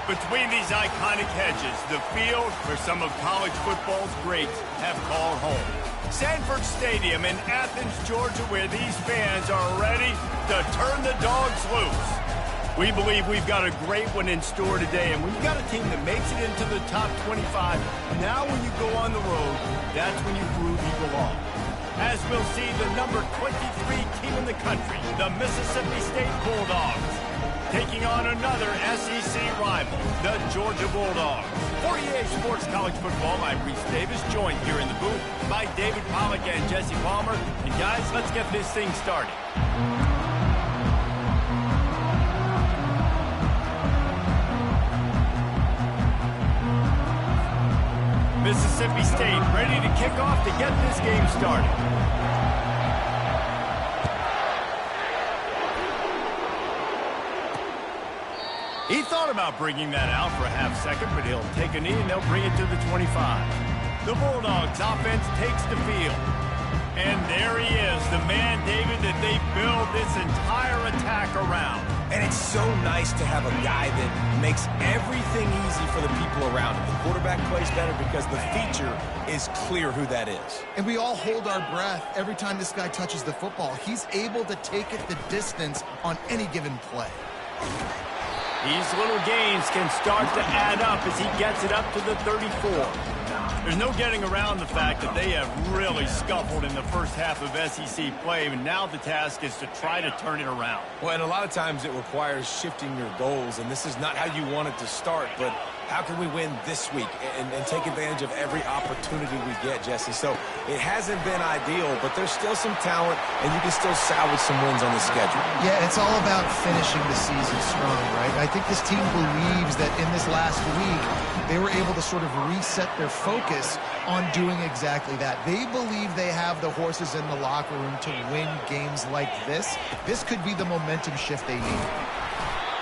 Between these iconic hedges, the field where some of college football's greats have called home. Sanford Stadium in Athens, Georgia, where these fans are ready to turn the dogs loose. We believe we've got a great one in store today, and when you've got a team that makes it into the top 25, now when you go on the road, that's when you prove you belong. As we'll see the number 23 team in the country, the Mississippi State Bulldogs, taking on another SEC rival, the Georgia Bulldogs. For EA Sports College Football, I'm Reese Davis, joined here in the booth by David Pollack and Jesse Palmer. And guys, let's get this thing started. Mississippi State ready to kick off to get this game started. He thought about bringing that out for a half second, but he'll take a knee and they'll bring it to the 25. The Bulldogs offense takes the field. And there he is, the man, David, that they build this entire attack around. And it's so nice to have a guy that makes everything easy for the people around him. The quarterback plays better because the feature is clear who that is. And we all hold our breath every time this guy touches the football. He's able to take it the distance on any given play. These little gains can start to add up as he gets it up to the 34. There's no getting around the fact that they have really scuffled in the first half of SEC play, and now the task is to try to turn it around. Well, and a lot of times it requires shifting your goals, and this is not how you want it to start, but how can we win this week and take advantage of every opportunity we get, Jesse? So it hasn't been ideal, but there's still some talent, and you can still salvage some wins on the schedule. Yeah, it's all about finishing the season strong, right? I think this team believes that in this last week, they were able to sort of reset their focus on doing exactly that. They believe they have the horses in the locker room to win games like this. This could be the momentum shift they need.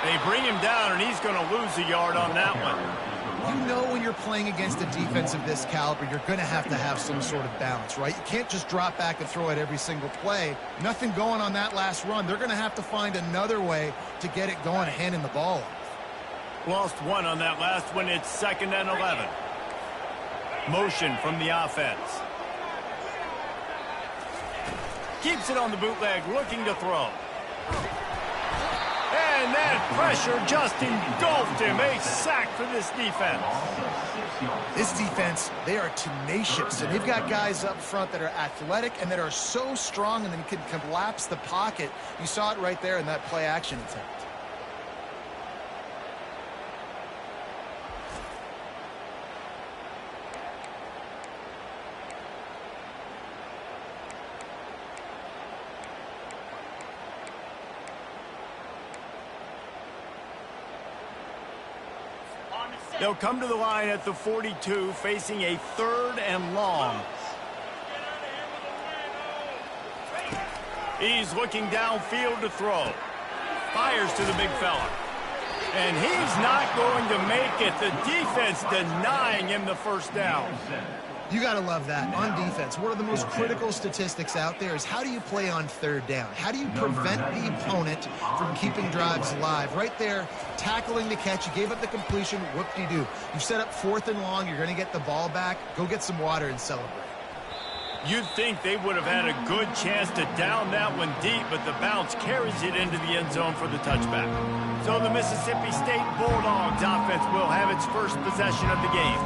They bring him down, and he's going to lose a yard on that one. You know when you're playing against a defense of this caliber, you're going to have some sort of balance, right? You can't just drop back and throw it every single play. Nothing going on that last run. They're going to have to find another way to get it going, handing the ball off. Lost one on that last one. It's 2nd and 11. Motion from the offense. Keeps it on the bootleg, looking to throw. And that pressure just engulfed him. A sack for this defense. This defense, they are tenacious, and they've got guys up front that are athletic and that are so strong and then can collapse the pocket. You saw it right there in that play action attempt. They'll come to the line at the 42, facing a 3rd and long. He's looking downfield to throw. Fires to the big fella. And he's not going to make it. The defense denying him the first down. You got to love that. On defense, one of the most critical statistics out there is how do you play on 3rd down? How do you prevent the opponent from keeping drives alive? Right there, tackling the catch. You gave up the completion. Whoop-de-doo. You set up 4th and long. You're going to get the ball back. Go get some water and celebrate. You'd think they would have had a good chance to down that one deep, but the bounce carries it into the end zone for the touchback. So the Mississippi State Bulldogs offense will have its first possession of the game.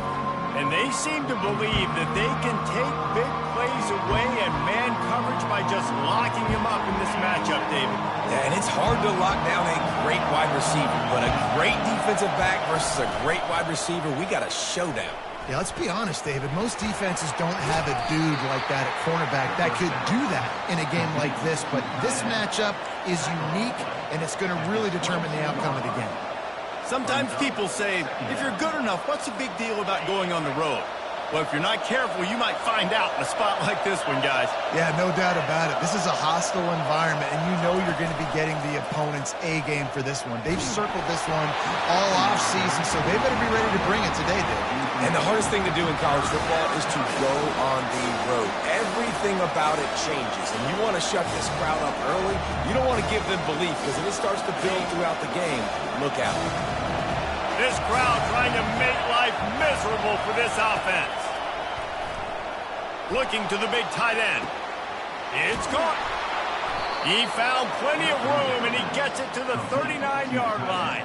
And they seem to believe that they can take big plays away and man coverage by just locking him up in this matchup, David. Yeah, and it's hard to lock down a great wide receiver, but a great defensive back versus a great wide receiver, we got a showdown. Yeah, let's be honest, David. Most defenses don't have a dude like that at cornerback that could do that in a game like this, but this matchup is unique, and it's going to really determine the outcome of the game. Sometimes people say, if you're good enough, what's the big deal about going on the road? Well, if you're not careful, you might find out in a spot like this one, guys. Yeah, no doubt about it. This is a hostile environment, and you know you're going to be getting the opponent's A game for this one. They've circled this one all offseason, so they better be ready to bring it today, Dave. And the hardest thing to do in college football is to go on the road. Everything about it changes, and you want to shut this crowd up early. You don't want to give them belief, because if it starts to build throughout the game, look out. This crowd trying to make life miserable for this offense. Looking to the big tight end. It's caught. He found plenty of room, and he gets it to the 39-yard line.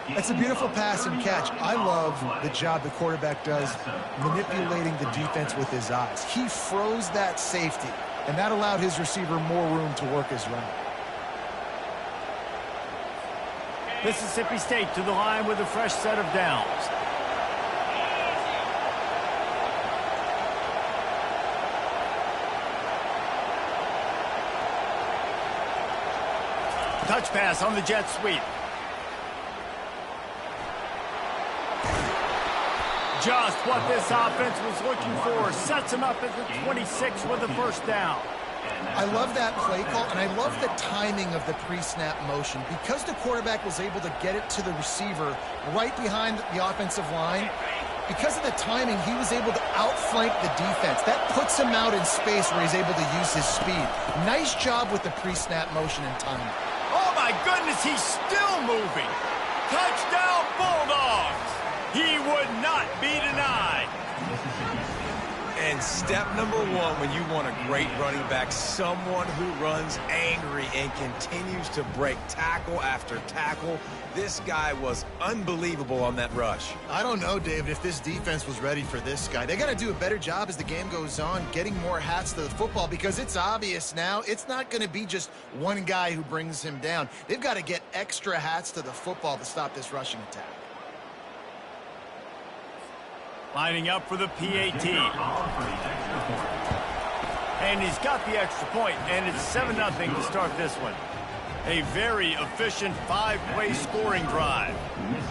That's a beautiful pass and catch. I love the job the quarterback does manipulating the defense with his eyes. He froze that safety, and that allowed his receiver more room to work his route. Mississippi State to the line with a fresh set of downs. Touch pass on the jet sweep. Just what this offense was looking for. Sets him up at the 26 with a first down. I love that play call, and I love the timing of the pre-snap motion. Because the quarterback was able to get it to the receiver right behind the offensive line, because of the timing, he was able to outflank the defense. That puts him out in space where he's able to use his speed. Nice job with the pre-snap motion and timing. Oh, my goodness, he's still moving. Touchdown, Bulldogs. He would not be denied. And step number one when you want a great running back, someone who runs angry and continues to break tackle after tackle. This guy was unbelievable on that rush. I don't know, David, if this defense was ready for this guy. They got to do a better job as the game goes on, getting more hats to the football, because it's obvious now it's not going to be just one guy who brings him down. They've got to get extra hats to the football to stop this rushing attack. Lining up for the PAT. And he's got the extra point, and it's 7-0 to start this one. A very efficient 5-play scoring drive.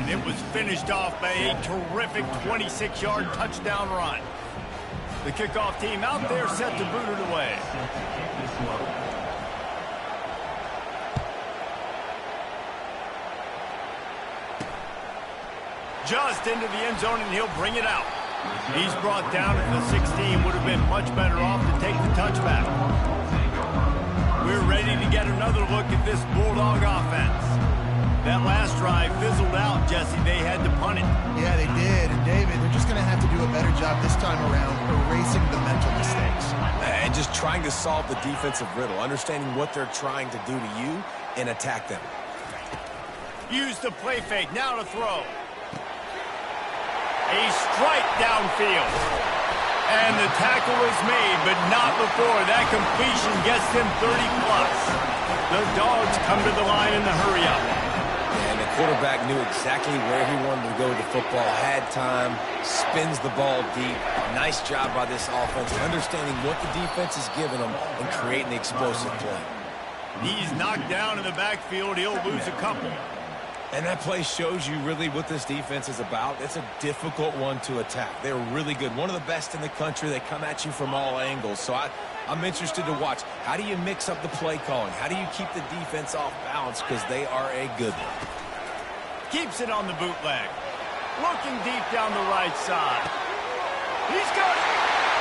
And it was finished off by a terrific 26-yard touchdown run. The kickoff team out there set to boot it away. Just into the end zone, and he'll bring it out. He's brought down at the 16. Would have been much better off to take the touchback. We're ready to get another look at this Bulldog offense. That last drive fizzled out, Jesse. They had to punt it. Yeah, they did. And, David, they're just going to have to do a better job this time around erasing the mental mistakes. And just trying to solve the defensive riddle, understanding what they're trying to do to you and attack them. Use the play fake. Now to throw. A strike downfield. And the tackle is made, but not before that completion gets them 30-plus. The Dogs come to the line in the hurry-up. And the quarterback knew exactly where he wanted to go with the football, had time, spins the ball deep. Nice job by this offense, understanding what the defense is giving them and creating the explosive play. He's knocked down in the backfield. He'll lose a couple. And that play shows you really what this defense is about. It's a difficult one to attack. They're really good. One of the best in the country. They come at you from all angles. So I'm interested to watch. How do you mix up the play calling? How do you keep the defense off balance? Because they are a good one. Keeps it on the bootleg. Looking deep down the right side. He's got it.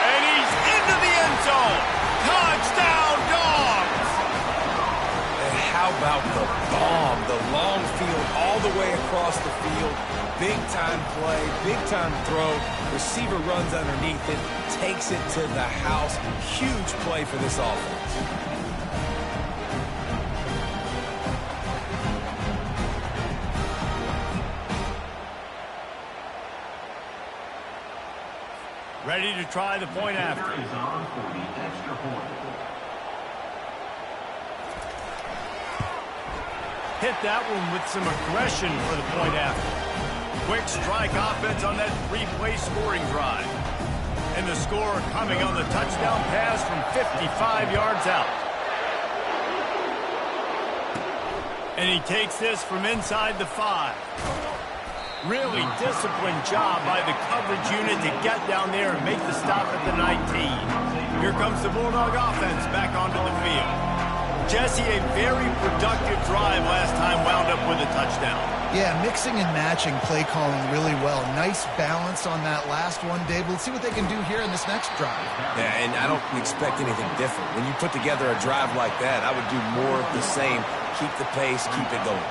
And he's into the end zone. Touchdown, Dogs. How about the bomb, the long field all the way across the field, big-time play, big-time throw, receiver runs underneath it, takes it to the house, huge play for this offense. Ready to try the point after. Hit that one with some aggression for the point after. Quick strike offense on that 3-play scoring drive. And the score coming on the touchdown pass from 55 yards out. And he takes this from inside the 5. Really disciplined job by the coverage unit to get down there and make the stop at the 19. Here comes the Bulldog offense back onto the field. Jesse, a very productive drive last time, wound up with a touchdown. Yeah, mixing and matching play calling really well. Nice balance on that last one, Dave. Let's see what they can do here in this next drive. Yeah, and I don't expect anything different. When you put together a drive like that, I would do more of the same. Keep the pace, keep it going.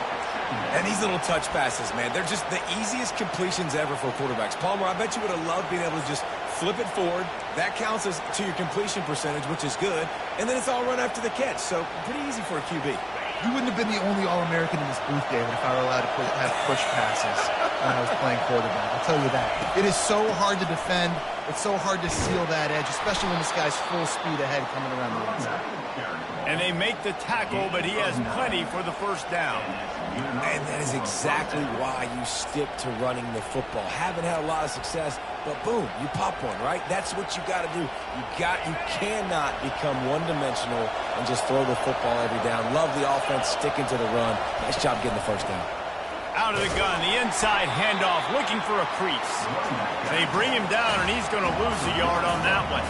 And these little touch passes, man, they're just the easiest completions ever for quarterbacks. Palmer, I bet you would have loved being able to just flip it forward. That counts as to your completion percentage, which is good. And then it's all run after the catch. So pretty easy for a QB. You wouldn't have been the only All-American in this booth, David, if I were allowed to have push passes when I was playing quarterback. I'll tell you that. It is so hard to defend. It's so hard to seal that edge, especially when this guy's full speed ahead coming around the inside. And they make the tackle, but he has plenty for the first down. And that is exactly why you stick to running the football. Haven't had a lot of success, but boom, you pop one, right? That's what you got to do. You cannot become one-dimensional and just throw the football every down. Love the offense sticking to the run. Nice job getting the first down. Out of the gun, the inside handoff, looking for a crease. They bring him down, and he's going to lose a yard on that one.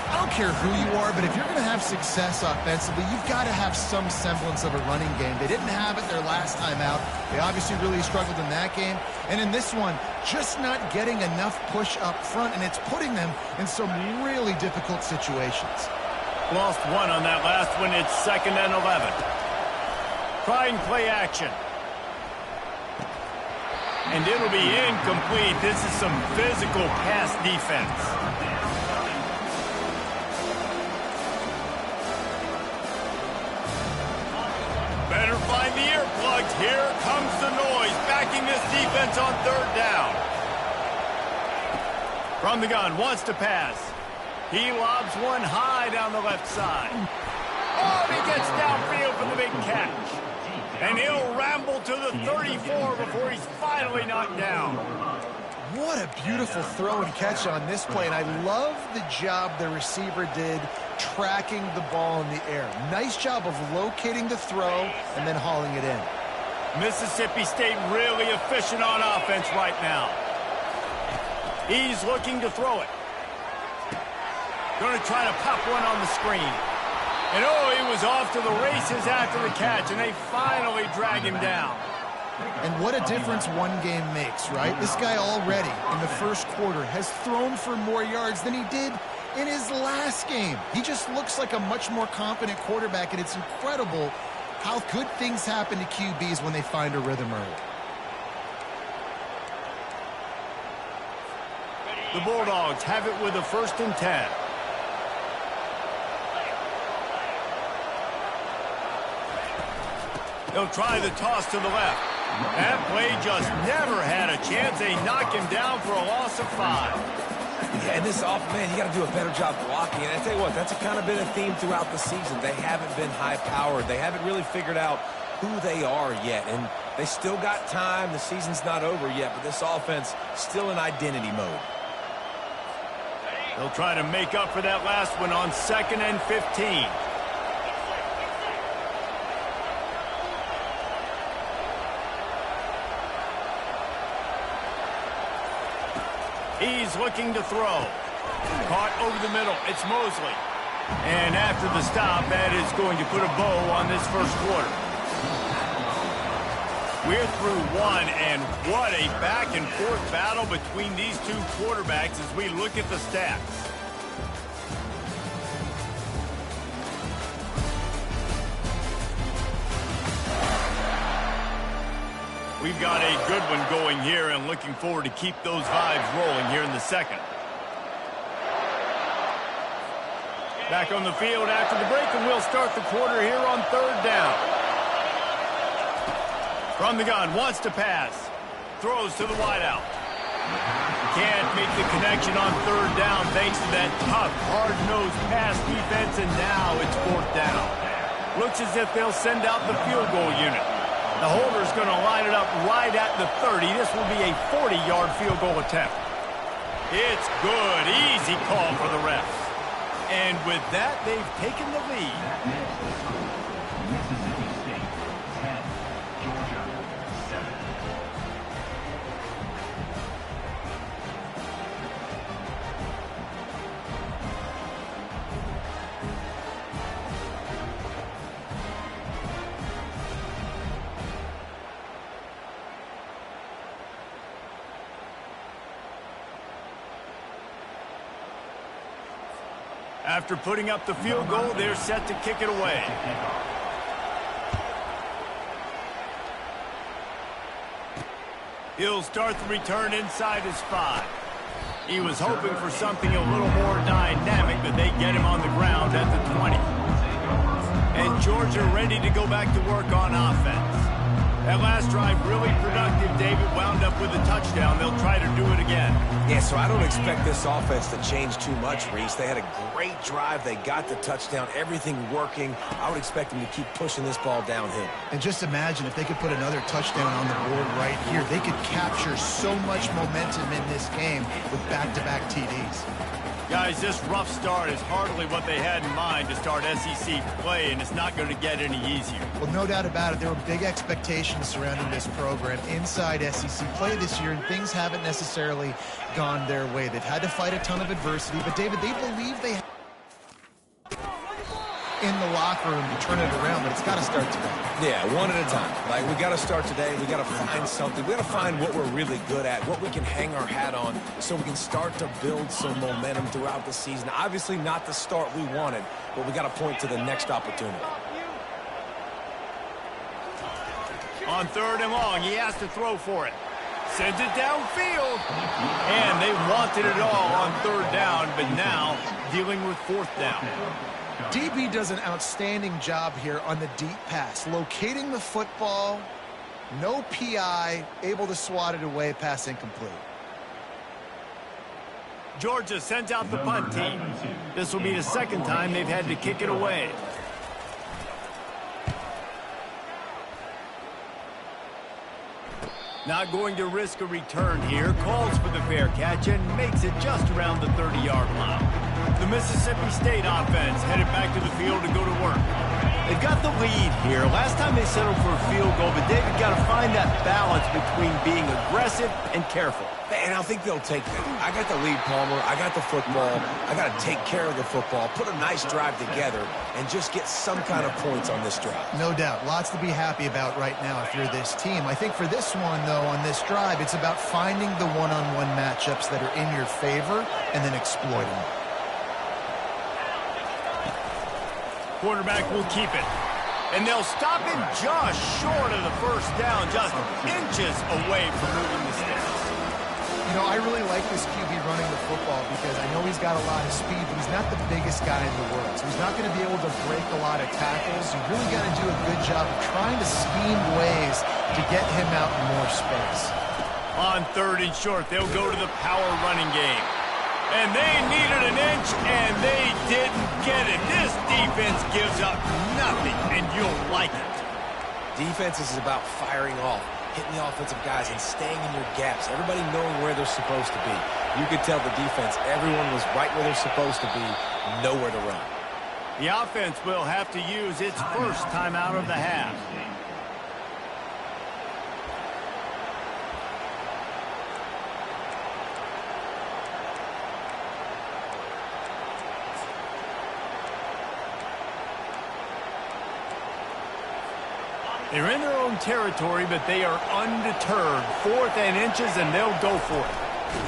I don't care who you are, but if you're going to have success offensively, you've got to have some semblance of a running game. They didn't have it their last time out. They obviously really struggled in that game. And in this one, just not getting enough push up front, and it's putting them in some really difficult situations. Lost one on that last one. It's 2nd and 11. Trying play action. And it'll be incomplete. This is some physical pass defense. Better find the earplugs. Here comes the noise, backing this defense on 3rd down. From the gun, wants to pass. He lobs one high down the left side. Oh, he gets downfield for the big catch. And he'll ramble to the 34 before he's finally knocked down. What a beautiful throw and catch on this play, and I love the job the receiver did tracking the ball in the air. Nice job of locating the throw and then hauling it in. Mississippi State really efficient on offense right now. He's looking to throw it. Going to try to pop one on the screen. And oh, he was off to the races after the catch, and they finally drag him down. And what a difference one game makes, right? This guy already in the first quarter has thrown for more yards than he did in his last game. He just looks like a much more confident quarterback, and it's incredible how good things happen to QBs when they find a rhythm early. The Bulldogs have it with a 1st and 10. They'll try the toss to the left. That play just never had a chance. They knock him down for a loss of 5. Yeah, and this man, you got to do a better job blocking. And I tell you what, that's kind of been a theme throughout the season. They haven't been high-powered. They haven't really figured out who they are yet. And they still got time. The season's not over yet, but this offense still in identity mode. They'll try to make up for that last one on 2nd and 15. He's looking to throw. Caught over the middle. It's Mosley. And after the stop, that is going to put a bow on this first quarter. We're through one, and what a back-and-forth battle between these two quarterbacks as we look at the stats. We've got a good one going here and looking forward to keep those vibes rolling here in the second. Back on the field after the break, and we'll start the quarter here on 3rd down. From the gun, wants to pass. Throws to the wideout. Can't make the connection on 3rd down thanks to that tough, hard-nosed pass defense, and now it's 4th down. Looks as if they'll send out the field goal unit. The holder's going to line it up right at the 30. This will be a 40-yard field goal attempt. It's good. Easy call for the refs. And with that, they've taken the lead. After putting up the field goal, they're set to kick it away. He'll start the return inside his 5. He was hoping for something a little more dynamic, but they get him on the ground at the 20. And Georgia ready to go back to work on offense. That last drive really productive. David wound up with a touchdown. They'll try to do it again. Yeah, so I don't expect this offense to change too much, Reese. They had a great drive. They got the touchdown. Everything working. I would expect them to keep pushing this ball downhill. And just imagine if they could put another touchdown on the board right here. They could capture so much momentum in this game with back-to-back TDs. Guys, this rough start is hardly what they had in mind to start SEC play, and it's not going to get any easier. Well, no doubt about it. There were big expectations surrounding this program inside SEC play this year, and things haven't necessarily gone their way. They've had to fight a ton of adversity, but, David, they believe they have in the locker room to turn it around, but it's got to start today. Yeah, one at a time. Like, we got to start today. We got to find something. We got to find what we're really good at, what we can hang our hat on, so we can start to build some momentum throughout the season. Obviously, not the start we wanted, but we got to point to the next opportunity. On 3rd and long, he has to throw for it. Sends it downfield. And they wanted it all on 3rd down, but now dealing with 4th down. DB does an outstanding job here on the deep pass, locating the football, no PI, able to swat it away, pass incomplete. Georgia sends out the punt team. This will be the 2nd time they've had to kick it away. Not going to risk a return here. Calls for the fair catch and makes it just around the 30-yard line. The Mississippi State offense headed back to the field to go to work. They've got the lead here. Last time they settled for a field goal, but David got to find that balance between being aggressive and careful. And I think they'll take that. I got the lead, Palmer. I got the football. I got to take care of the football, put a nice drive together, and just get some kind of points on this drive. No doubt. Lots to be happy about right now if you're this team. I think for this one, though, on this drive, it's about finding the one-on-one matchups that are in your favor and then exploiting them. Quarterback will keep it. And they'll stop him just short of the 1st down, just inches away from moving the sticks. You know, I really like this QB running the football because I know he's got a lot of speed, but he's not the biggest guy in the world. So he's not going to be able to break a lot of tackles. You really got to do a good job of trying to scheme ways to get him out in more space. On 3rd and short, they'll go to the power running game. And they needed an inch, and they didn't get it. This defense gives up nothing, and you'll like it. Defense is about firing off, hitting the offensive guys, and staying in your gaps. Everybody knowing where they're supposed to be. You could tell the defense, everyone was right where they're supposed to be, nowhere to run. The offense will have to use its 1st timeout of the half. They're in their own territory, but they are undeterred. 4th and inches, and they'll go for it.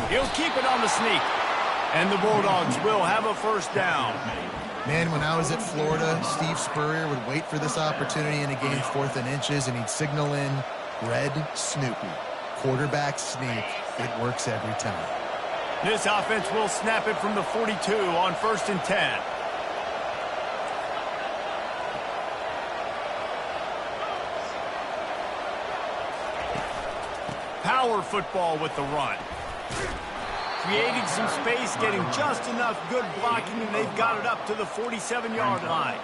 He'll keep it on the sneak. And the Bulldogs will have a 1st down. Man, when I was at Florida, Steve Spurrier would wait for this opportunity in a game 4th and inches, and he'd signal in Red Snoopy. Quarterback sneak. It works every time. This offense will snap it from the 42 on 1st and 10. Power football with the run. Creating some space, getting just enough good blocking, and they've got it up to the 47-yard line.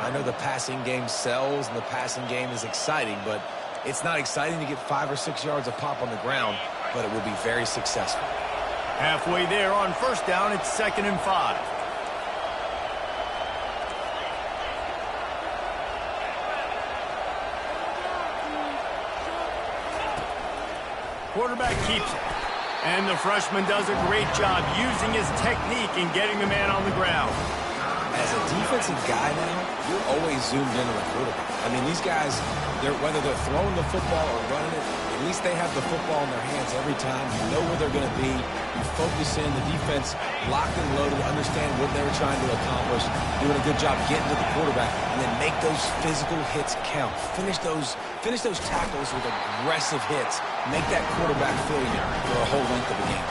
I know the passing game sells and the passing game is exciting, but it's not exciting to get 5 or 6 yards of pop on the ground, but it will be very successful. Halfway there on 1st down, it's 2nd and 5. Quarterback keeps it. And the freshman does a great job using his technique and getting the man on the ground. As a defensive guy now, you're always zoomed in on the quarterback. I mean, these guys, whether they're throwing the football or running it, it At least they have the football in their hands every time. You know where they're going to be. You focus in. The defense locked and loaded, understand what they were trying to accomplish, doing a good job getting to the quarterback, and then make those physical hits count. Finish those tackles with aggressive hits. Make that quarterback feel you for a whole length of the game.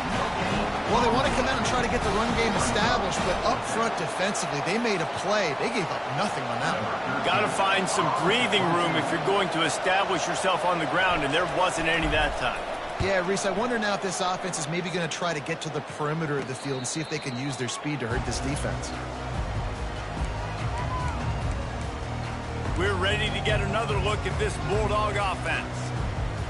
Well, they want to come out and try to get the run game established, but up front defensively, they made a play. They gave up nothing on that one. Got to find some breathing room if you're going to establish yourself on the ground, and there wasn't any that time. Yeah, Reese, I wonder now if this offense is maybe going to try to get to the perimeter of the field and see if they can use their speed to hurt this defense. We're ready to get another look at this Bulldog offense.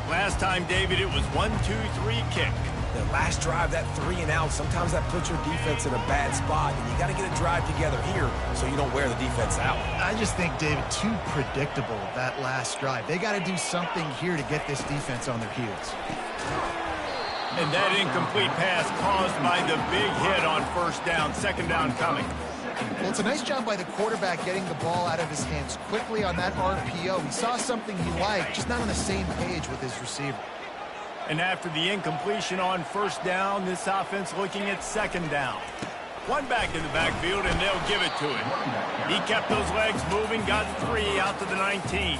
Last time, David, it was 1-2-3 kick. The last drive, that 3 and out, sometimes that puts your defense in a bad spot, and you got to get a drive together here so you don't wear the defense out. I just think, David, too predictable, that last drive. They got to do something here to get this defense on their heels. And that incomplete pass caused by the big hit on first down. Second down coming. Well, it's a nice job by the quarterback getting the ball out of his hands quickly on that RPO. He saw something he liked, just not on the same page with his receiver. And after the incompletion on first down, this offense looking at second down. One back in the backfield, and they'll give it to him. He kept those legs moving, got 3 out to the 19.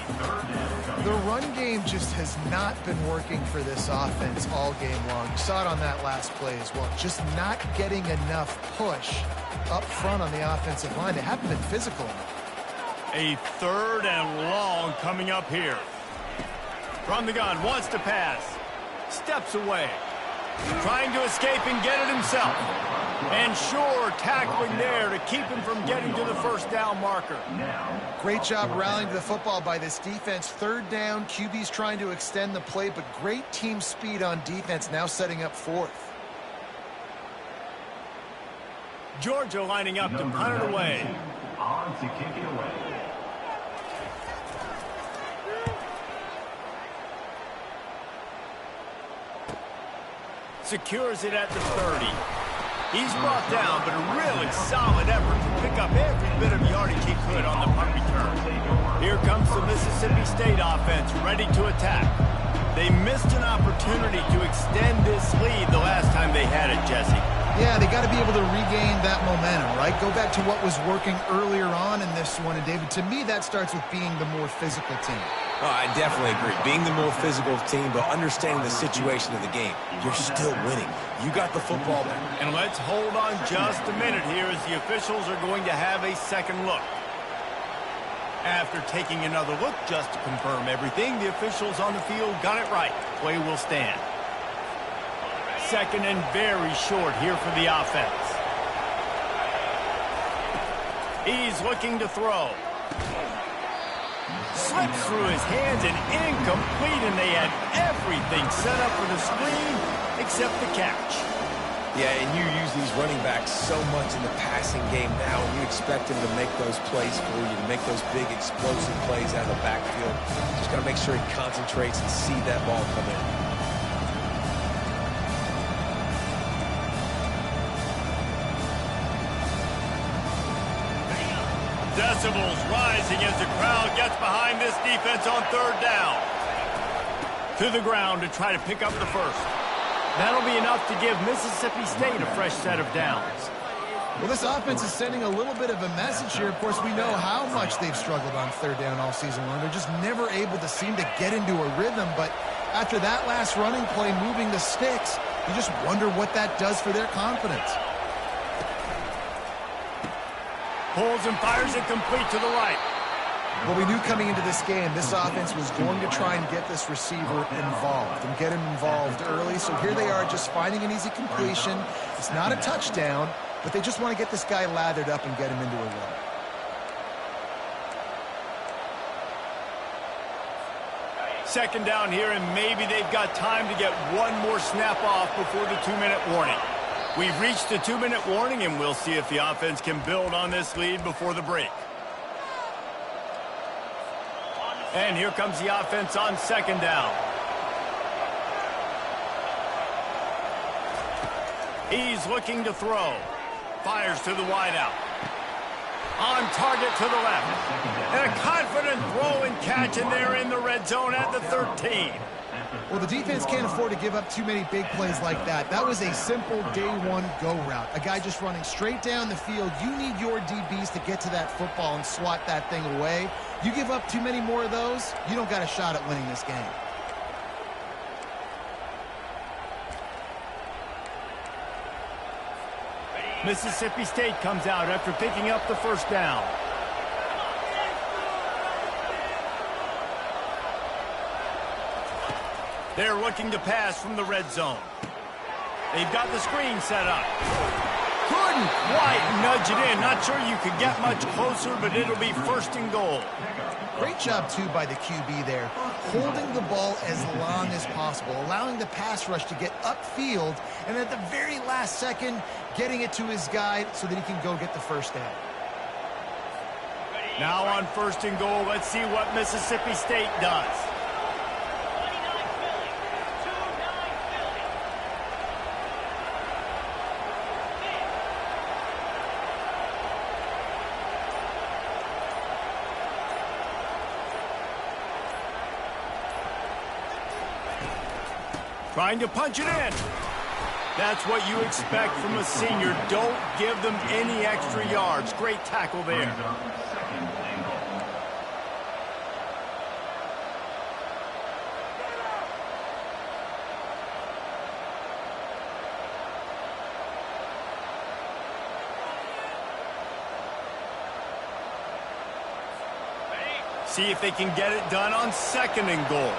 The run game just has not been working for this offense all game long. You saw it on that last play as well. Just not getting enough push up front on the offensive line. They haven't been physical enough. A third and long coming up here. From the gun, wants to pass. Steps away. Trying to escape and get it himself. And sure, tackling there to keep him from getting to the first down marker. Great job rallying to the football by this defense. Third down, QB's trying to extend the play, but great team speed on defense, now setting up fourth. Georgia lining up to punt it away. On to kick it away. Secures it at the 30. He's brought down, but a really solid effort to pick up every bit of yardage he could on the punt return. Here comes the Mississippi State offense, ready to attack. They missed an opportunity to extend this lead the last time they had it, Jesse. Yeah, they got to be able to regain that momentum, right? Go back to what was working earlier on in this one. And, David, to me, that starts with being the more physical team. Oh, I definitely agree. Being the more physical team, but understanding the situation of the game. You're still winning. You got the football there. And let's hold on just a minute here as the officials are going to have a second look. After taking another look just to confirm everything, the officials on the field got it right. Play will stand. Second and very short here for the offense. He's looking to throw. Slips through his hands and incomplete, and they had everything set up for the screen except the catch. Yeah, and you use these running backs so much in the passing game now, and you expect him to make those plays for you, to make those big explosive plays out of the backfield. Just got to make sure he concentrates and see that ball come in. Decibels rising as the crowd gets behind this defense on third down. To the ground to try to pick up the first. That'll be enough to give Mississippi State a fresh set of downs. Well, this offense is sending a little bit of a message here. Of course, we know how much they've struggled on third down all season long. They're just never able to seem to get into a rhythm. But after that last running play, moving the sticks, you just wonder what that does for their confidence. Pulls and fires it complete to the right. Well, we knew coming into this game, this offense was going to try and get this receiver involved and get him involved early. So here they are just finding an easy completion. It's not a touchdown, but they just want to get this guy lathered up and get him into a run. Second down here, and maybe they've got time to get one more snap off before the 2-minute warning. We've reached the 2-minute warning, and we'll see if the offense can build on this lead before the break. And here comes the offense on second down. He's looking to throw. Fires to the wideout. On target to the left. And a confident throw and catch, and they're in the red zone at the 13. Well, the defense can't afford to give up too many big plays like that. That was a simple day one go route. A guy just running straight down the field. You need your DBs to get to that football and swat that thing away. You give up too many more of those, you don't got a shot at winning this game. Mississippi State comes out after picking up the first down. They're looking to pass from the red zone. They've got the screen set up. Couldn't quite nudge it in. Not sure you could get much closer, but it'll be first and goal. Great job, too, by the QB there, holding the ball as long as possible, allowing the pass rush to get upfield, and at the very last second, getting it to his guy so that he can go get the first down. Now on first and goal, let's see what Mississippi State does. Trying to punch it in. That's what you expect from a senior. Don't give them any extra yards. Great tackle there. See if they can get it done on second and goal.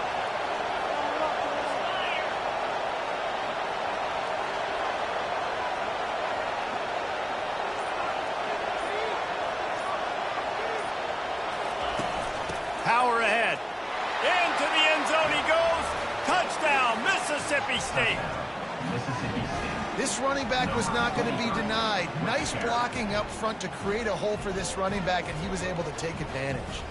Power ahead. Into the end zone he goes. Touchdown, Mississippi State. This running back was not going to be denied. Nice blocking up front to create a hole for this running back, and he was able to take advantage.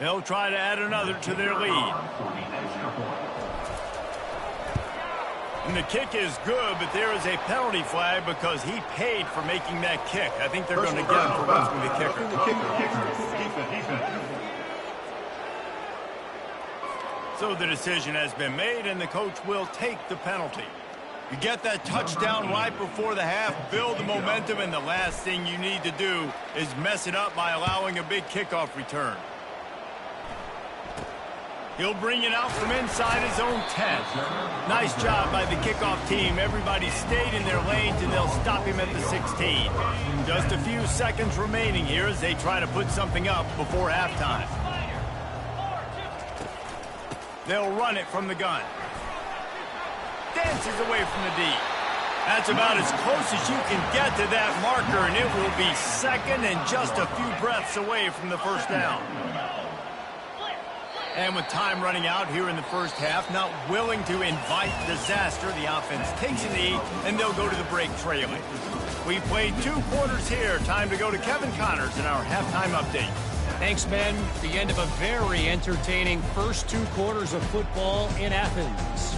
They'll try to add another to their lead. And the kick is good, but there is a penalty flag because he paid for making that kick. I think they're going to get him for roughing the kicker. So the decision has been made, and the coach will take the penalty. You get that touchdown right before the half, build the momentum, and the last thing you need to do is mess it up by allowing a big kickoff return. He'll bring it out from inside his own 10. Nice job by the kickoff team. Everybody stayed in their lanes, and they'll stop him at the 16. Just a few seconds remaining here as they try to put something up before halftime. They'll run it from the gun. Dances away from the D. That's about as close as you can get to that marker, and it will be second and just a few breaths away from the first down. And with time running out here in the first half, not willing to invite disaster, the offense takes a knee, and they'll go to the break trailing. We played 2 quarters here. Time to go to Kevin Connors in our halftime update. Thanks, Ben. The end of a very entertaining first 2 quarters of football in Athens.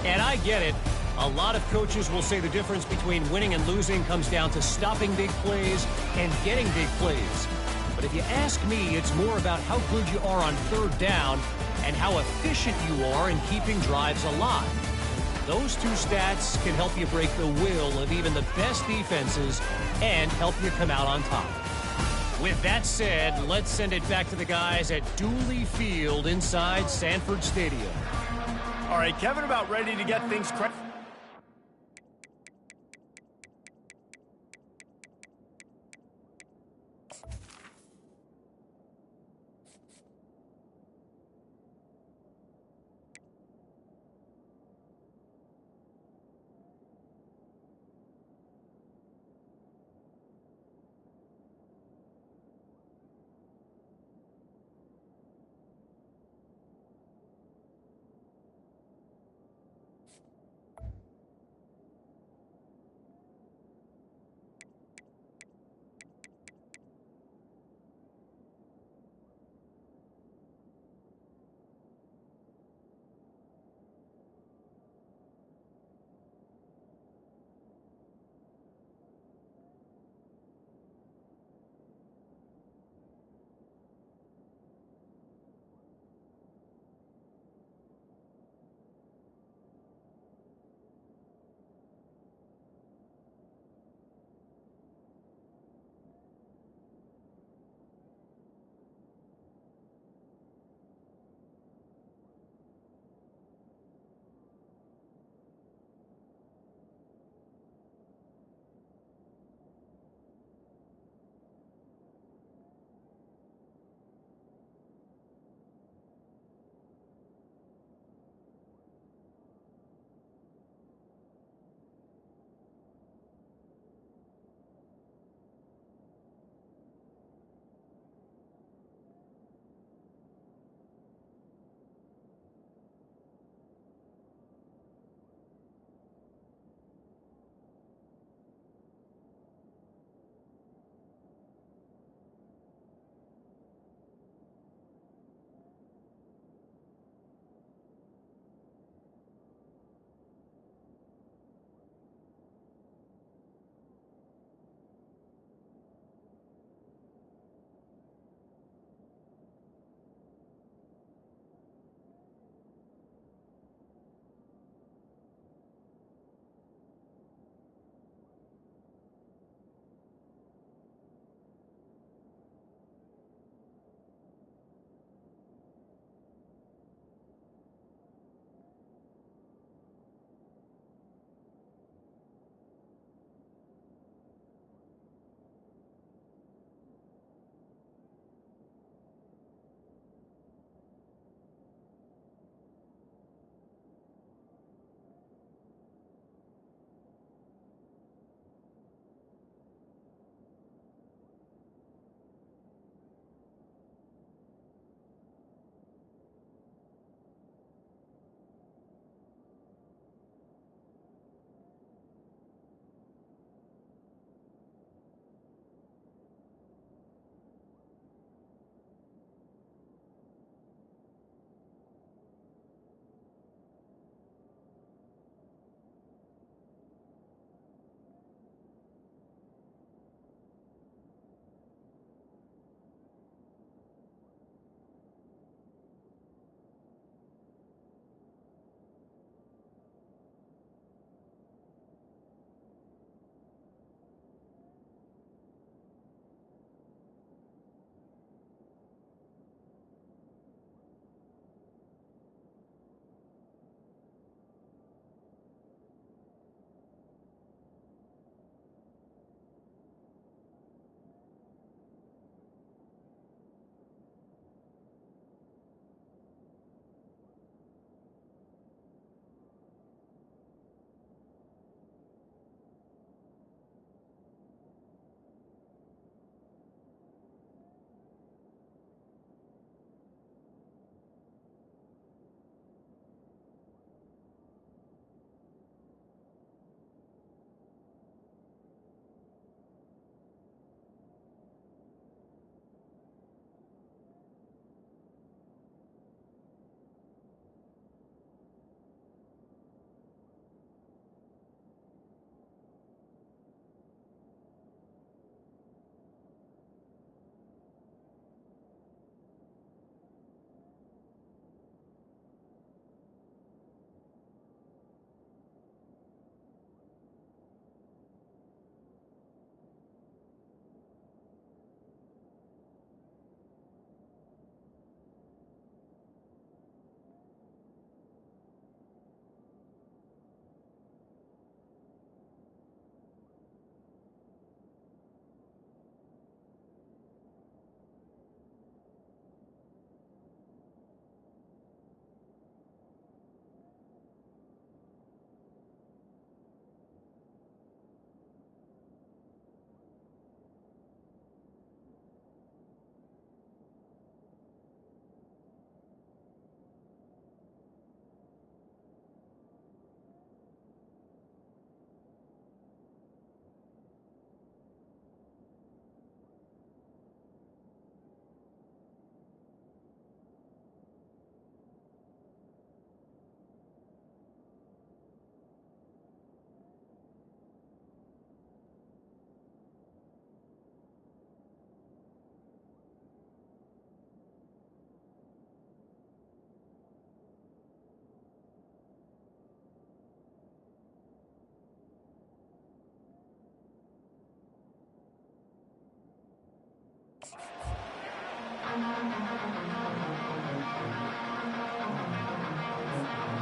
And I get it. A lot of coaches will say the difference between winning and losing comes down to stopping big plays and getting big plays. But if you ask me, it's more about how good you are on third down and how efficient you are in keeping drives alive. Those 2 stats can help you break the will of even the best defenses and help you come out on top. With that said, let's send it back to the guys at Dooley Field inside Sanford Stadium. All right, Kevin, about ready to get things correct.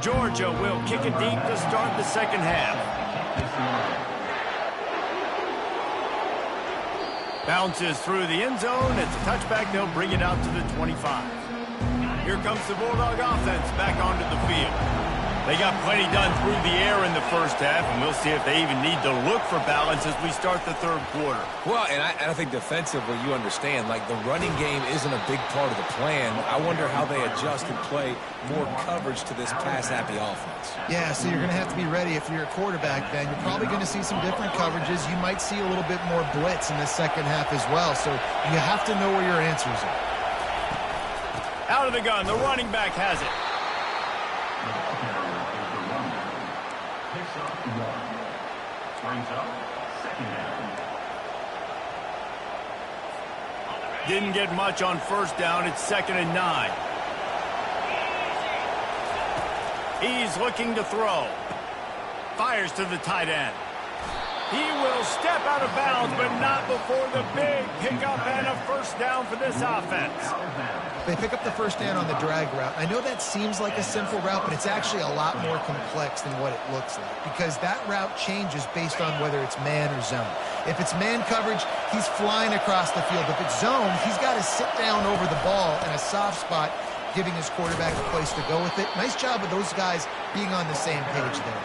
Georgia will kick it deep to start the second half. Bounces through the end zone. It's a touchback. They'll bring it out to the 25. Here comes the Bulldog offense back onto the field. They got plenty done through the air in the first half, and we'll see if they even need to look for balance as we start the third quarter. Well, and I think defensively, you understand, like the running game isn't a big part of the plan. I wonder how they adjust and play more coverage to this pass-happy offense. Yeah, so you're going to have to be ready if you're a quarterback, then. You're probably going to see some different coverages. You might see a little bit more blitz in the second half as well, so you have to know where your answers are. Out of the gun, the running back has it. Didn't get much on first down. It's 2nd and 9. He's looking to throw. Fires to the tight end. He will step out of bounds, but not before the big pickup and a first down for this offense. They pick up the first down on the drag route. I know that seems like a simple route, but it's actually a lot more complex than what it looks like, because that route changes based on whether it's man or zone. If it's man coverage, he's flying across the field. If it's zone, he's got to sit down over the ball in a soft spot, giving his quarterback a place to go with it. Nice job of those guys being on the same page there.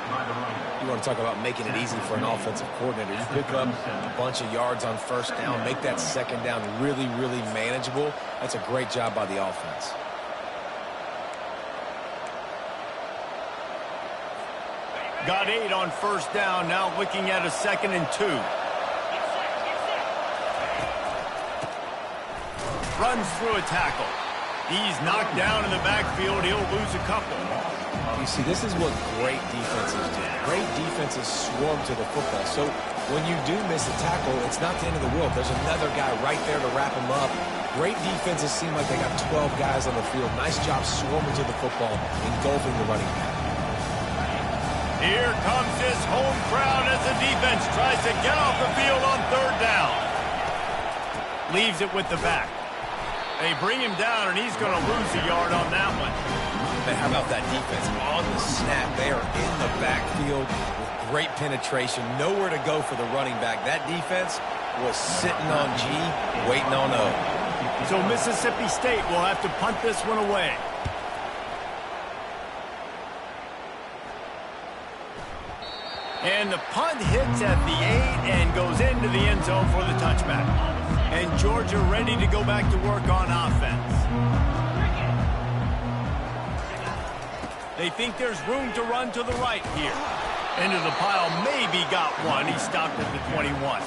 You want to talk about making it easy for an offensive coordinator. You pick up a bunch of yards on first down, make that second down really, really manageable. That's a great job by the offense. Got 8 on first down, now looking at a 2nd and 2. Runs through a tackle. He's knocked down in the backfield. He'll lose a couple. You see, this is what great defenses do. Great defenses swarm to the football. So when you do miss a tackle, it's not the end of the world. There's another guy right there to wrap him up. Great defenses seem like they got 12 guys on the field. Nice job swarming to the football, engulfing the running back. Here comes this home crowd as the defense tries to get off the field on third down. Leaves it with the back. They bring him down, and he's going to lose a yard on that one. But how about that defense? On the snap, they are in the backfield with great penetration. Nowhere to go for the running back. That defense was sitting on G, waiting on O. So Mississippi State will have to punt this one away. And the punt hits at the 8 and goes into the end zone for the touchback. And Georgia ready to go back to work on offense. They think there's room to run to the right here. Into the pile, maybe got one. He stopped at the 21.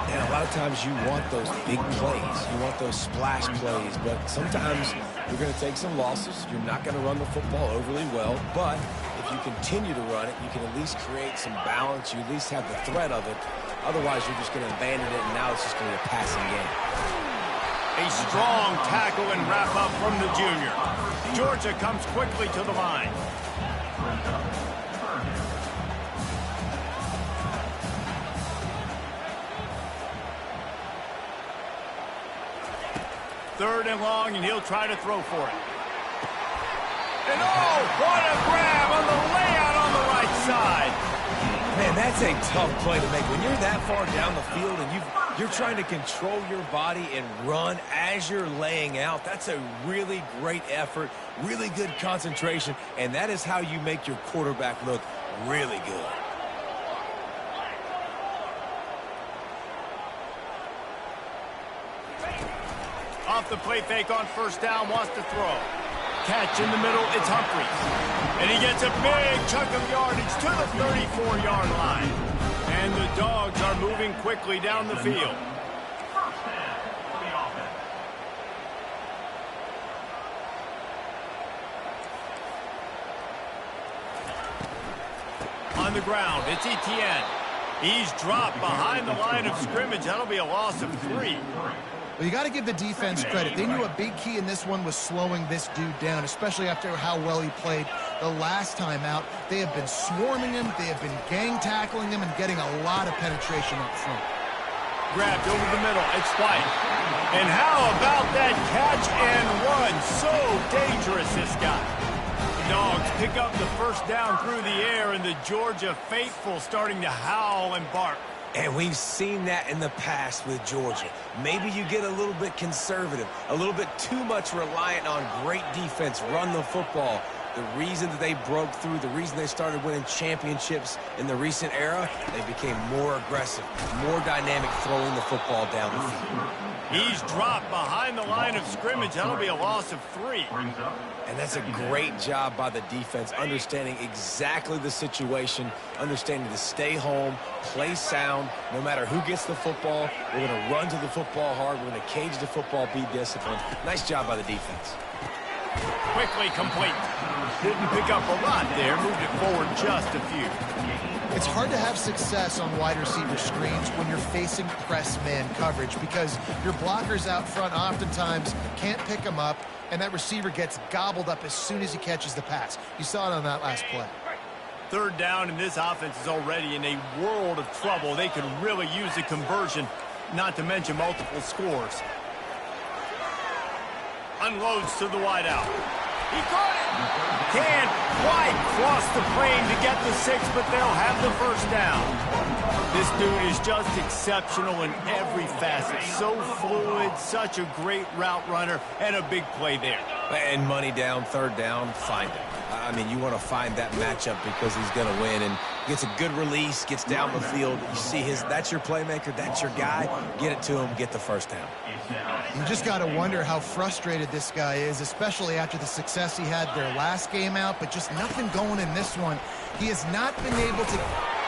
And a lot of times you want those big plays. You want those splash plays. But sometimes you're going to take some losses. You're not going to run the football overly well. But if you continue to run it, you can at least create some balance. You at least have the threat of it. Otherwise, you're just going to abandon it, and now it's just going to be a passing game. A strong tackle and wrap-up from the junior. Georgia comes quickly to the line. Third and long, and he'll try to throw for it. And oh, what a grab on the layout on the right side. Man, that's a tough play to make. When you're that far down the field and you're trying to control your body and run as you're laying out, that's a really great effort, really good concentration, and that is how you make your quarterback look really good. Off the play fake on first down, wants to throw. Catch in the middle, it's Humphries. And he gets a big chunk of yardage to the 34-yard line. And the Dogs are moving quickly down the field. On the ground, it's Etienne. He's dropped behind the line of scrimmage. That'll be a loss of 3. Well, you got to give the defense credit. They knew a big key in this one was slowing this dude down, especially after how well he played the last time out. They have been swarming him. They have been gang tackling him and getting a lot of penetration up front. Grabbed over the middle. It's White. And how about that catch and run? So dangerous, this guy. Dogs pick up the first down through the air, and the Georgia faithful starting to howl and bark. And we've seen that in the past with Georgia. Maybe you get a little bit conservative, a little bit too much reliant on great defense, run the football. The reason that they broke through, the reason they started winning championships in the recent era, they became more aggressive, more dynamic throwing the football down the field. He's dropped behind the line of scrimmage. That'll be a loss of 3. And that's a great job by the defense, understanding exactly the situation, understanding to stay home, play sound. No matter who gets the football, we're going to run to the football hard. We're going to cage the football, be disciplined. Nice job by the defense. Quickly complete. Didn't pick up a lot there. Moved it forward just a few. It's hard to have success on wide receiver screens when you're facing press man coverage because your blockers out front oftentimes can't pick them up, and that receiver gets gobbled up as soon as he catches the pass. You saw it on that last play. Third down, and this offense is already in a world of trouble. They could really use a conversion, not to mention multiple scores. Unloads to the wideout. He caught it. Can't quite cross the plane to get the 6, but they'll have the first down. This dude is just exceptional in every facet. So fluid, such a great route runner, and a big play there. And money down, third down, find him. I mean, you want to find that matchup because he's going to win, and gets a good release, gets down the field. You see that's your playmaker, that's your guy. Get it to him, get the first down. You just got to wonder how frustrated this guy is, especially after the success he had their last game out, but just nothing going in this one. He has not been able to...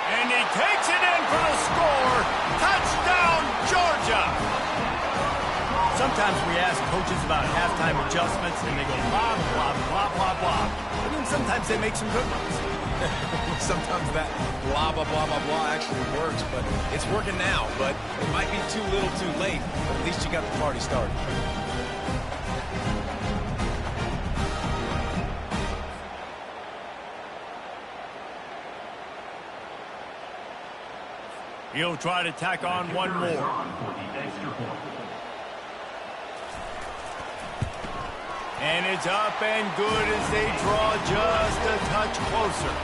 And he takes it in for the score. Touchdown, Georgia! Sometimes we ask coaches about halftime adjustments, and they go blah, blah, blah, blah, blah. But then sometimes they make some good ones. Sometimes that blah, blah, blah, blah, blah actually works, but it's working now. But it might be too little too late, but at least you got the party started. He'll try to tack on one more. And it's up and good as they draw just a touch closer.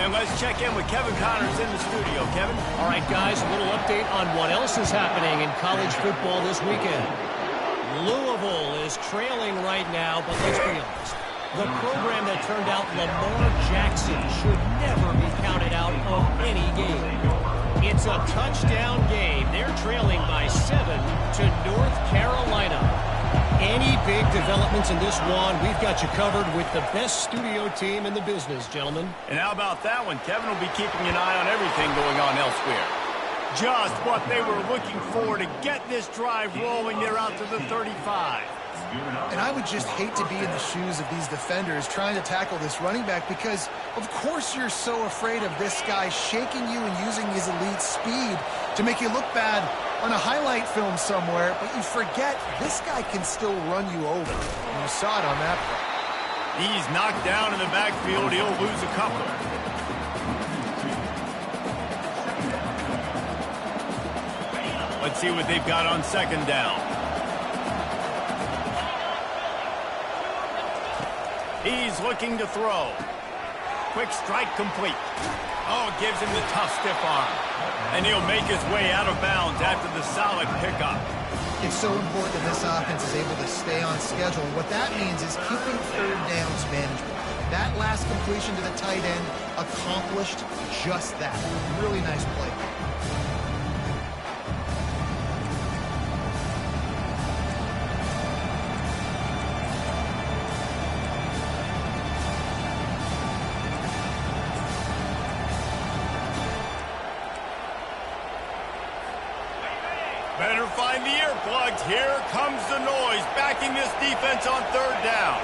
And let's check in with Kevin Connors in the studio. Kevin? All right, guys, a little update on what else is happening in college football this weekend. Louisville is trailing right now, but let's be honest. The program that turned out Lamar Jackson should never be counted out of any game. It's a touchdown game. They're trailing by 7 to North Carolina. Any big developments in this one, we've got you covered with the best studio team in the business, gentlemen. And how about that one? Kevin will be keeping an eye on everything going on elsewhere. Just what they were looking for to get this drive rolling. They're out to the 35. And I would just hate to be in the shoes of these defenders trying to tackle this running back because, of course, you're so afraid of this guy shaking you and using his elite speed to make you look bad on a highlight film somewhere, but you forget this guy can still run you over. And you saw it on that play. He's knocked down in the backfield. He'll lose a couple. Let's see what they've got on second down. He's looking to throw. Quick strike complete. Oh, it gives him the tough stiff arm. And he'll make his way out of bounds after the solid pickup. It's so important that this offense is able to stay on schedule. And what that means is keeping third downs manageable. That last completion to the tight end accomplished just that. Really nice play. Better find the earplugs. Here comes the noise, backing this defense on third down.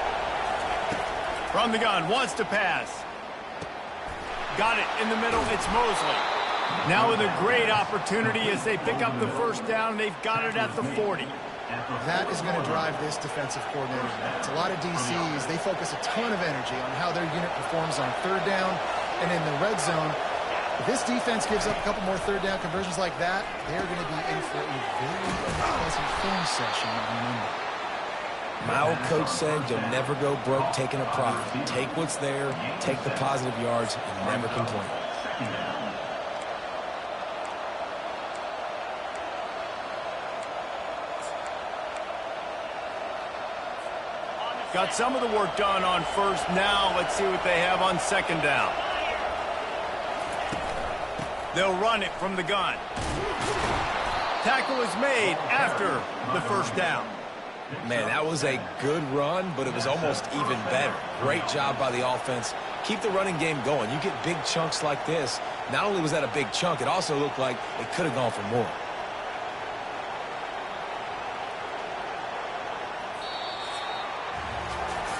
From the gun, wants to pass. Got it in the middle, it's Mosley. Now with a great opportunity as they pick up the first down. They've got it at the 40. That is going to drive this defensive coordinator nuts. A lot of DCs, they focus a ton of energy on how their unit performs on third down and in the red zone. If this defense gives up a couple more third down conversions like that, they're going to be in for a very unpleasant film session on Monday. My old coach said you'll never go broke taking a profit. Take what's there, take the positive yards, and never complain. Got some of the work done on first. Now let's see what they have on second down. They'll run it from the gun. Tackle is made after the first down. Man, that was a good run, but it was almost even better. Great job by the offense. Keep the running game going. You get big chunks like this. Not only was that a big chunk, it also looked like it could have gone for more.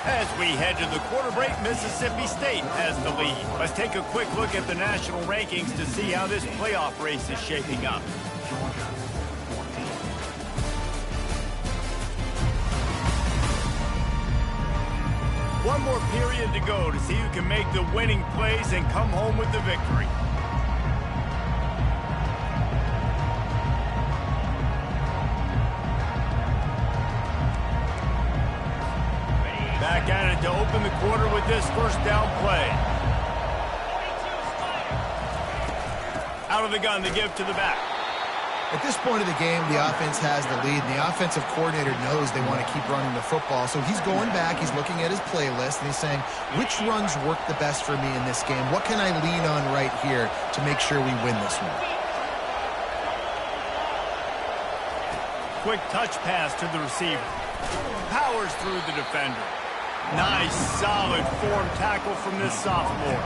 As we head to the quarter break, Mississippi State has the lead. Let's take a quick look at the national rankings to see how this playoff race is shaping up. One more period to go to see who can make the winning plays and come home with the victory. Back at it to open the quarter with this first down play. Out of the gun to give to the back. At this point of the game, the offense has the lead, and the offensive coordinator knows they want to keep running the football. So he's going back, he's looking at his playlist, and he's saying, which runs work the best for me in this game? What can I lean on right here to make sure we win this one? Quick touch pass to the receiver. Powers through the defender. Nice, solid form tackle from this sophomore.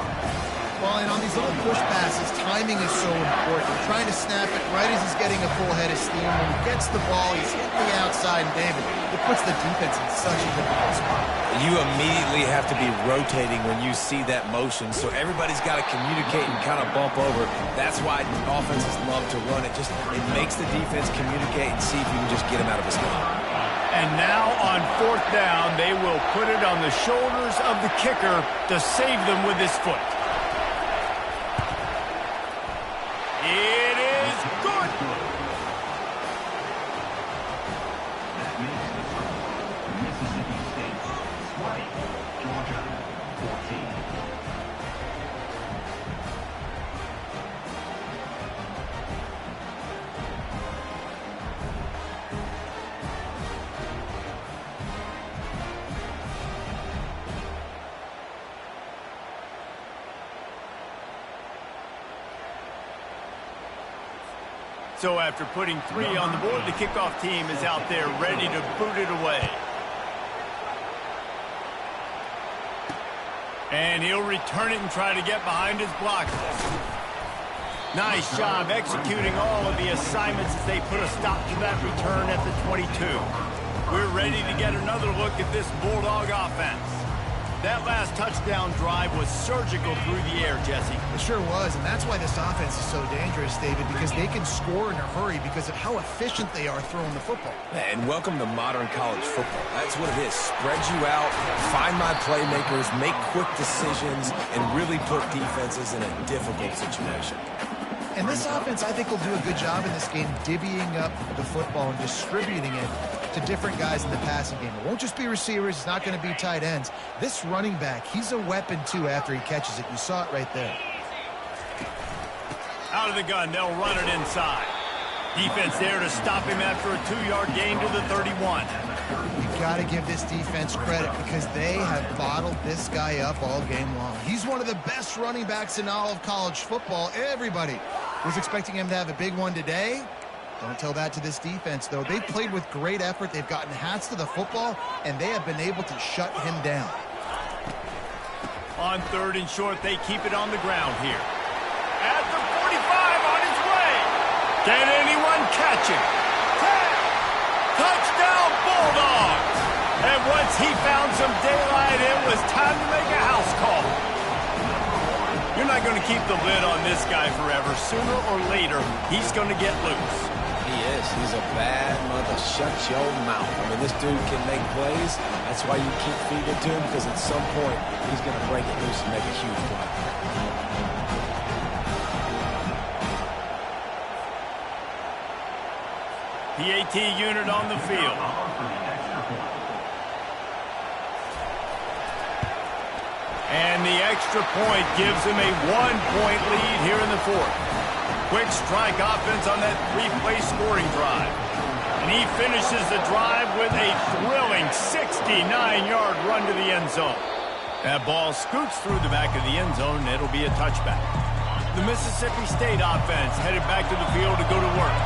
Well, and on these little push passes, timing is so important. You're trying to snap it right as he's getting a full head of steam. When he gets the ball, he's hitting the outside, and David, it puts the defense in such a difficult spot. You immediately have to be rotating when you see that motion, so everybody's got to communicate and kind of bump over. That's why offenses love to run it. It makes the defense communicate and see if you can just get him out of his spot. And now on fourth down, they will put it on the shoulders of the kicker to save them with his foot. It is good. That makes it Mississippi State 20, Georgia 14. So after putting 3 on the board, the kickoff team is out there ready to boot it away. And he'll return it and try to get behind his blockers. Nice job executing all of the assignments as they put a stop to that return at the 22. We're ready to get another look at this Bulldog offense. That last touchdown drive was surgical through the air, Jesse. It sure was, and that's why this offense is so dangerous, David, because they can score in a hurry because of how efficient they are throwing the football. And welcome to modern college football. That's what it is. Spread you out, find my playmakers, make quick decisions, and really put defenses in a difficult situation. And this offense, I think, will do a good job in this game divvying up the football and distributing it to different guys in the passing game. It won't just be receivers. It's not going to be tight ends. This running back, he's a weapon, too, after he catches it. You saw it right there. Out of the gun, they'll run it inside. Defense there to stop him after a 2-yard gain to the 31. You've got to give this defense credit because they have bottled this guy up all game long. He's one of the best running backs in all of college football. Everybody was expecting him to have a big one today. Don't tell that to this defense, though. They've played with great effort. They've gotten hats to the football, and they have been able to shut him down. On 3rd and short, they keep it on the ground here. At the 45, on his way. Can anyone catch him? 10. Touchdown, Bulldogs. And once he found some daylight, it was time to make a house call. You're not going to keep the lid on this guy forever. Sooner or later, he's going to get loose. He is. He's a bad mother. Shut your mouth. I mean, this dude can make plays. That's why you keep feeding to him, because at some point, he's going to break it loose and make a huge play. PAT unit on the field. And the extra point gives them a 1-point lead here in the fourth. Quick strike offense on that 3-play scoring drive. And he finishes the drive with a thrilling 69-yard run to the end zone. That ball scoots through the back of the end zone, and it'll be a touchback. The Mississippi State offense headed back to the field to go to work.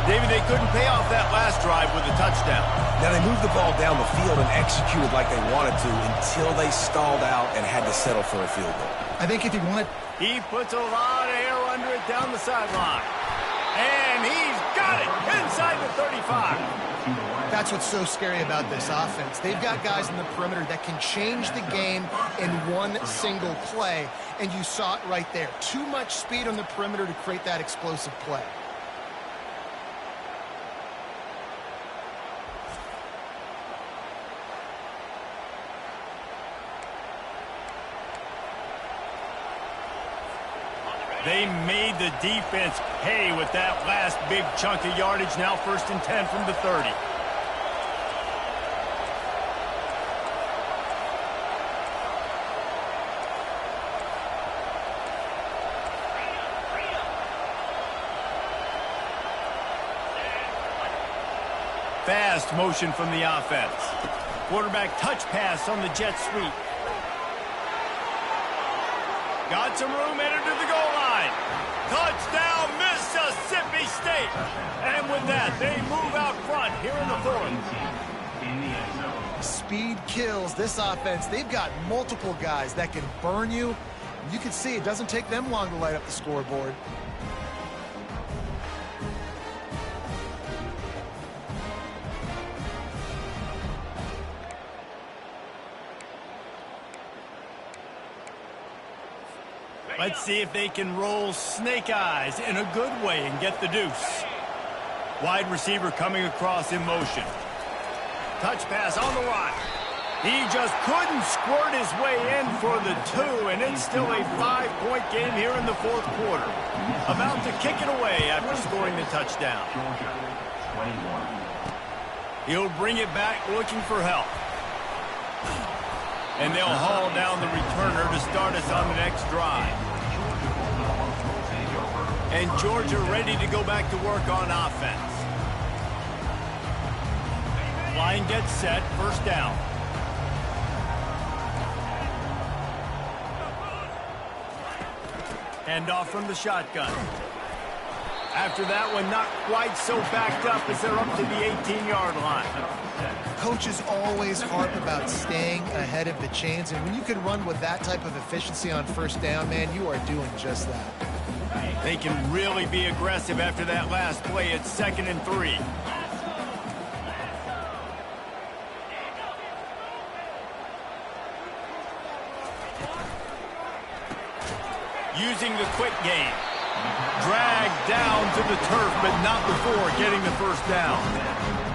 David, they couldn't pay off that last drive with a touchdown. Now, they moved the ball down the field and executed like they wanted to until they stalled out and had to settle for a field goal. I think if you want... He puts a lot of air under it down the sideline. And he's got it inside the 35. That's what's so scary about this offense. They've got guys in the perimeter that can change the game in one single play, and you saw it right there. Too much speed on the perimeter to create that explosive play. They made the defense pay with that last big chunk of yardage. Now 1st and 10 from the 30. Fast motion from the offense. Quarterback touch pass on the jet sweep. Got some room, entered to the goal line. Touchdown, Mississippi State. And with that, they move out front here in the fourth. Speed kills this offense. They've got multiple guys that can burn you. You can see it doesn't take them long to light up the scoreboard. Let's see if they can roll snake eyes in a good way and get the deuce. Wide receiver coming across in motion. Touch pass on the right. He just couldn't squirt his way in for the 2, and it's still a 5-point game here in the fourth quarter. About to kick it away after scoring the touchdown. He'll bring it back looking for help. And they'll haul down the returner to start us on the next drive. And Georgia ready to go back to work on offense. Line gets set, 1st down. Hand off from the shotgun. After that one, not quite so backed up as they're up to the 18-yard line. Coaches always harp about staying ahead of the chains, and when you can run with that type of efficiency on 1st down, man, you are doing just that. They can really be aggressive after that last play. It's 2nd and 3. Using the quick game. Dragged down to the turf, but not before getting the 1st down.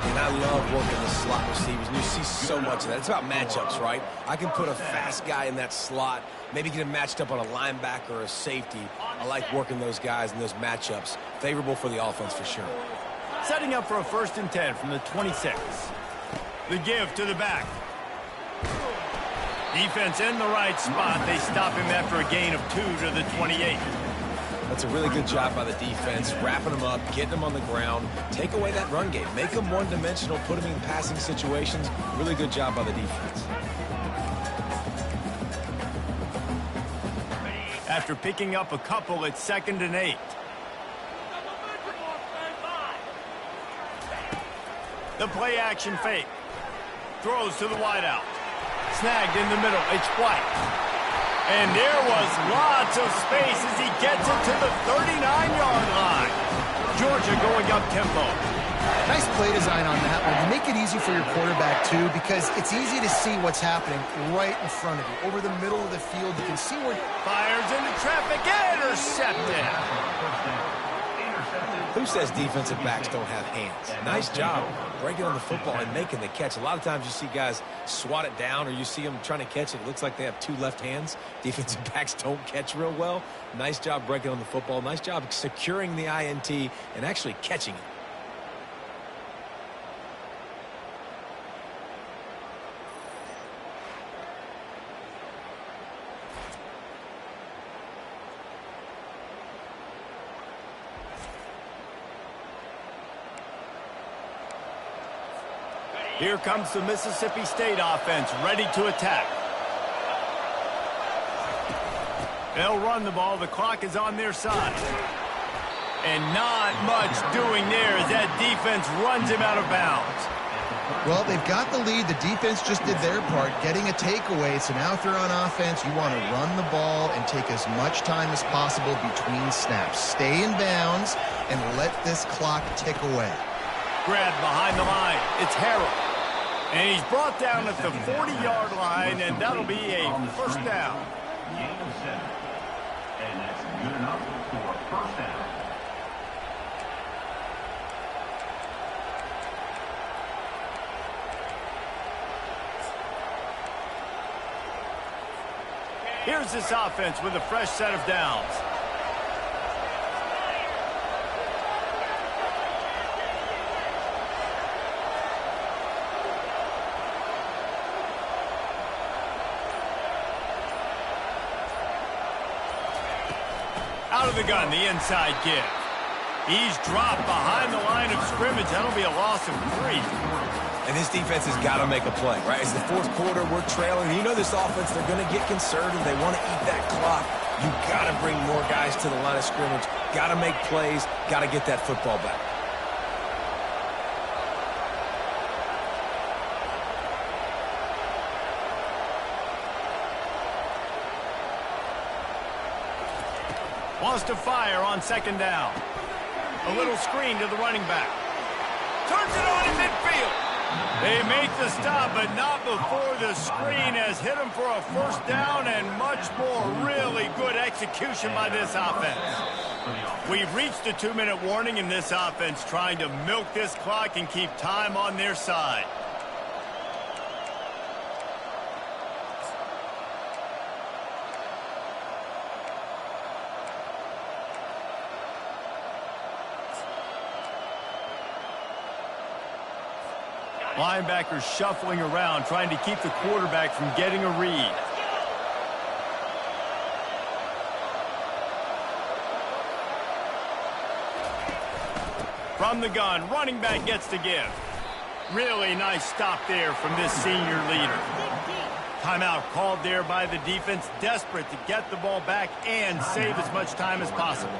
And I love working the slot receivers, and you see so much of that. It's about matchups, right? I can put a fast guy in that slot, maybe get him matched up on a linebacker or a safety. I like working those guys in those matchups. Favorable for the offense for sure. Setting up for a 1st and 10 from the 26. The give to the back. Defense in the right spot. They stop him after a gain of 2 to the 28. That's a really good job by the defense, wrapping them up, getting them on the ground, take away that run game, make them one-dimensional, put them in passing situations. Really good job by the defense. After picking up a couple, it's 2nd and 8. The play action fake. Throws to the wideout. Snagged in the middle. It's White. And there was lots of space as he gets it to the 39-yard line. Georgia going up tempo. Nice play design on that one. You make it easy for your quarterback, too, because it's easy to see what's happening right in front of you. Over the middle of the field, you can see where... Fires into traffic. Intercepted. Who says defensive backs don't have hands? Nice job breaking on the football and making the catch. A lot of times you see guys swat it down, or you see them trying to catch it. It looks like they have 2 left hands. Defensive backs don't catch real well. Nice job breaking on the football. Nice job securing the INT and actually catching it. Here comes the Mississippi State offense, ready to attack. They'll run the ball. The clock is on their side. And not much doing there as that defense runs him out of bounds. Well, they've got the lead. The defense just did their part, getting a takeaway. So now if they're on offense, you want to run the ball and take as much time as possible between snaps. Stay in bounds and let this clock tick away. Grab behind the line. It's Harrell. And he's brought down at the 40-yard line, and that'll be a first down. Gain of 7. And that's good enough for a first down. Here's this offense with a fresh set of downs. Out of the gun, the inside give. He's dropped behind the line of scrimmage. That'll be a loss of 3. And this defense has got to make a play, right? It's the fourth quarter. We're trailing. You know this offense, they're going to get conservative. They want to eat that clock. You got to bring more guys to the line of scrimmage. Got to make plays. Got to get that football back. Wants to fire on second down. A little screen to the running back. Turns it on in midfield. They make the stop, but not before the screen has hit them for a first down and much more. Really good execution by this offense. We've reached the 2-minute warning in this offense, trying to milk this clock and keep time on their side. Linebackers shuffling around, trying to keep the quarterback from getting a read. From the gun, running back gets to give. Really nice stop there from this senior leader. Timeout called there by the defense, desperate to get the ball back and save as much time as possible.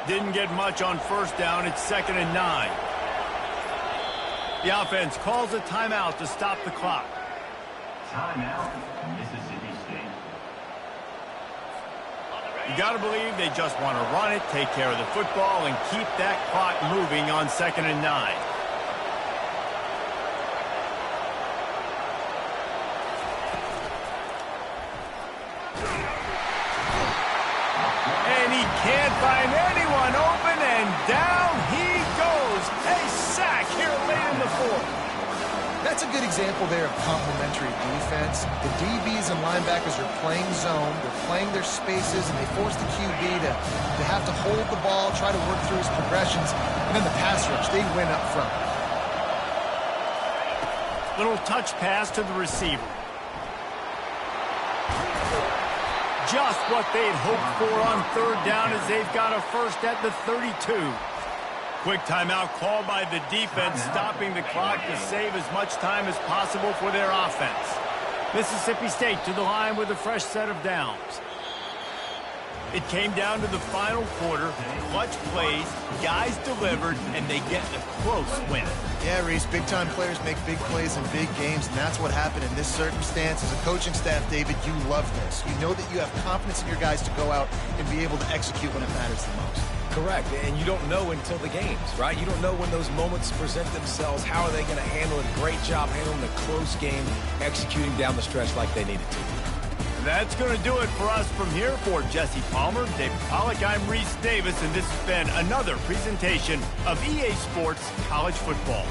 Didn't get much on first down. It's 2nd and 9. The offense calls a timeout to stop the clock. Timeout, Mississippi State. You got to believe they just want to run it, take care of the football, and keep that clock moving on 2nd and 9. And he can't find anyone open, and down he goes. A sack here late in the 4th. That's a good example there of complementary defense. The DBs and linebackers are playing zone, they're playing their spaces, and they force the QB to have to hold the ball, try to work through his progressions, and then the pass rush, they win up front. Little touch pass to the receiver. Just what they'd hoped for on 3rd down as they've got a first at the 32. Quick timeout called by the defense, stopping the clock to save as much time as possible for their offense. Mississippi State to the line with a fresh set of downs. It came down to the final quarter. Clutch plays, guys delivered, and they get a close win. Yeah, Reese, big-time players make big plays in big games, and that's what happened in this circumstance. As a coaching staff, David, you love this. You know that you have confidence in your guys to go out and be able to execute when it matters the most. Correct, and you don't know until the games, right? You don't know when those moments present themselves. How are they going to handle it? Great job handling a close game, executing down the stretch like they needed to. That's going to do it for us from here. For Jesse Palmer, David Pollack, I'm Reese Davis, and this has been another presentation of EA Sports College Football.